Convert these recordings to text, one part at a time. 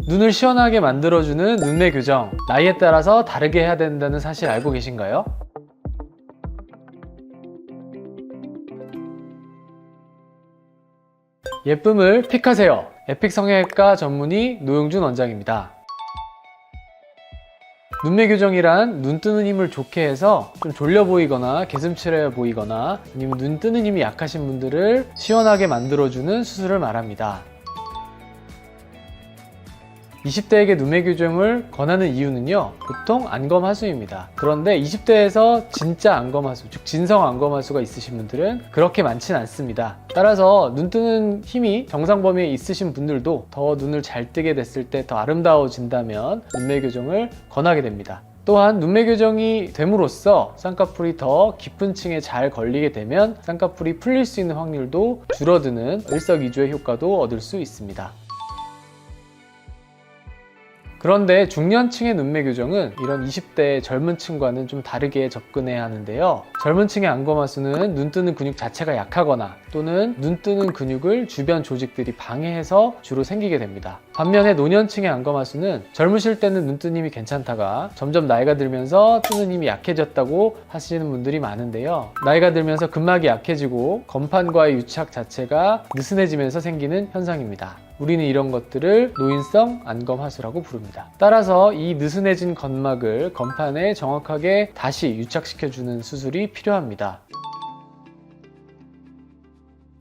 눈을 시원하게 만들어주는 눈매 교정, 나이에 따라서 다르게 해야 된다는 사실 알고 계신가요? 예쁨을 픽하세요. 에픽 성형외과 전문의 노영준 원장입니다. 눈매 교정이란 눈 뜨는 힘을 좋게 해서 좀 졸려 보이거나 개슴츠레 보이거나 아니면 눈 뜨는 힘이 약하신 분들을 시원하게 만들어주는 수술을 말합니다. 20대에게 눈매 교정을 권하는 이유는요, 보통 안검하수입니다. 그런데 20대에서 진짜 안검하수, 즉 진성 안검하수가 있으신 분들은 그렇게 많진 않습니다. 따라서 눈 뜨는 힘이 정상 범위에 있으신 분들도 더 눈을 잘 뜨게 됐을 때 더 아름다워진다면 눈매 교정을 권하게 됩니다. 또한 눈매 교정이 됨으로써 쌍꺼풀이 더 깊은 층에 잘 걸리게 되면 쌍꺼풀이 풀릴 수 있는 확률도 줄어드는 일석이조의 효과도 얻을 수 있습니다. 그런데 중년층의 눈매 교정은 이런 20대 젊은 층과는 좀 다르게 접근해야 하는데요. 젊은 층의 안검하수는 눈 뜨는 근육 자체가 약하거나 또는 눈 뜨는 근육을 주변 조직들이 방해해서 주로 생기게 됩니다. 반면에 노년층의 안검하수는 젊으실 때는 눈 뜨는 힘이 괜찮다가 점점 나이가 들면서 뜨는 힘이 약해졌다고 하시는 분들이 많은데요. 나이가 들면서 근막이 약해지고 건판과의 유착 자체가 느슨해지면서 생기는 현상입니다. 우리는 이런 것들을 노인성 안검하수라고 부릅니다. 따라서 이 느슨해진 건막을 건판에 정확하게 다시 유착시켜주는 수술이 필요합니다.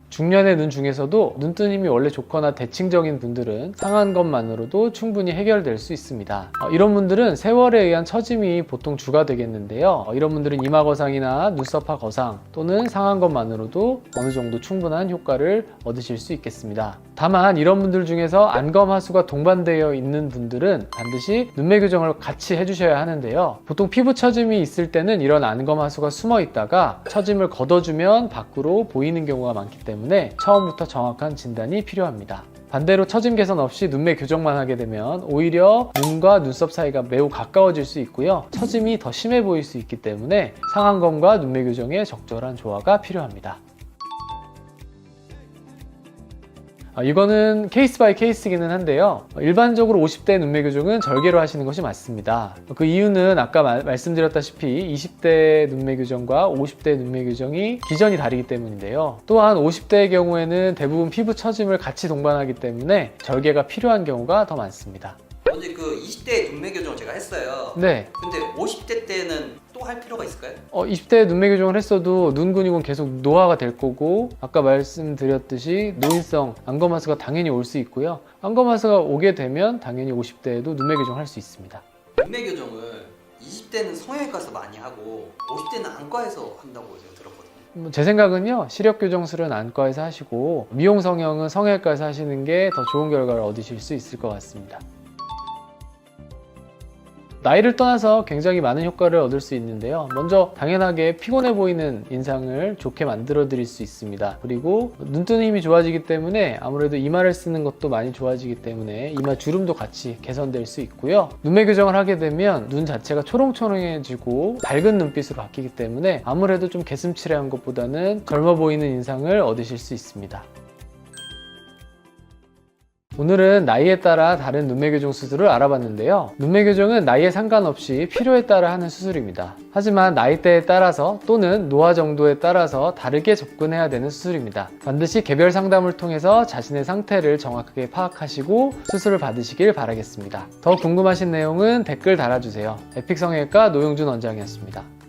중년의 눈 중에서도 눈 뜨는 힘이 원래 좋거나 대칭적인 분들은 상안검만으로도 충분히 해결될 수 있습니다. 이런 분들은 세월에 의한 처짐이 보통 주가 되겠는데요. 이런 분들은 이마거상이나 눈썹파 거상 또는 상안검만으로도 어느 정도 충분한 효과를 얻으실 수 있겠습니다. 다만 이런 분들 중에서 안검하수가 동반되어 있는 분들은 반드시 눈매 교정을 같이 해주셔야 하는데요. 보통 피부 처짐이 있을 때는 이런 안검하수가 숨어 있다가 처짐을 걷어주면 밖으로 보이는 경우가 많기 때문에 처음부터 정확한 진단이 필요합니다. 반대로 처짐 개선 없이 눈매 교정만 하게 되면 오히려 눈과 눈썹 사이가 매우 가까워질 수 있고요. 처짐이 더 심해 보일 수 있기 때문에 상안검과 눈매 교정의 적절한 조화가 필요합니다. 이거는 케이스 바이 케이스이기는 한데요. 일반적으로 50대 눈매 교정은 절개로 하시는 것이 맞습니다. 그 이유는 아까 말씀드렸다시피 20대 눈매 교정과 50대 눈매 교정이 기전이 다르기 때문인데요. 또한 50대의 경우에는 대부분 피부 처짐을 같이 동반하기 때문에 절개가 필요한 경우가 더 많습니다. 언제 그 20대 눈매 교정을 제가 했어요. 네. 근데 50대 때는 또 할 필요가 있을까요? 20대 눈매 교정을 했어도 눈 근육은 계속 노화가 될 거고 아까 말씀드렸듯이 노인성 안검하수가 당연히 올 수 있고요. 안검하수가 오게 되면 당연히 50대에도 눈매 교정을 할 수 있습니다. 눈매 교정을 20대는 성형외과에서 많이 하고 50대는 안과에서 한다고 제가 들었거든요. 제 생각은요, 시력 교정술은 안과에서 하시고 미용 성형은 성형외과에서 하시는 게 더 좋은 결과를 얻으실 수 있을 것 같습니다. 나이를 떠나서 굉장히 많은 효과를 얻을 수 있는데요. 먼저 당연하게 피곤해 보이는 인상을 좋게 만들어 드릴 수 있습니다. 그리고 눈 뜨는 힘이 좋아지기 때문에 아무래도 이마를 쓰는 것도 많이 좋아지기 때문에 이마 주름도 같이 개선될 수 있고요. 눈매 교정을 하게 되면 눈 자체가 초롱초롱해지고 밝은 눈빛으로 바뀌기 때문에 아무래도 좀 개슴츠레한 것보다는 젊어 보이는 인상을 얻으실 수 있습니다. 오늘은 나이에 따라 다른 눈매 교정 수술을 알아봤는데요. 눈매 교정은 나이에 상관없이 필요에 따라 하는 수술입니다. 하지만 나이대에 따라서 또는 노화 정도에 따라서 다르게 접근해야 되는 수술입니다. 반드시 개별 상담을 통해서 자신의 상태를 정확하게 파악하시고 수술을 받으시길 바라겠습니다. 더 궁금하신 내용은 댓글 달아주세요. 에픽 성형외과 노영준 원장이었습니다.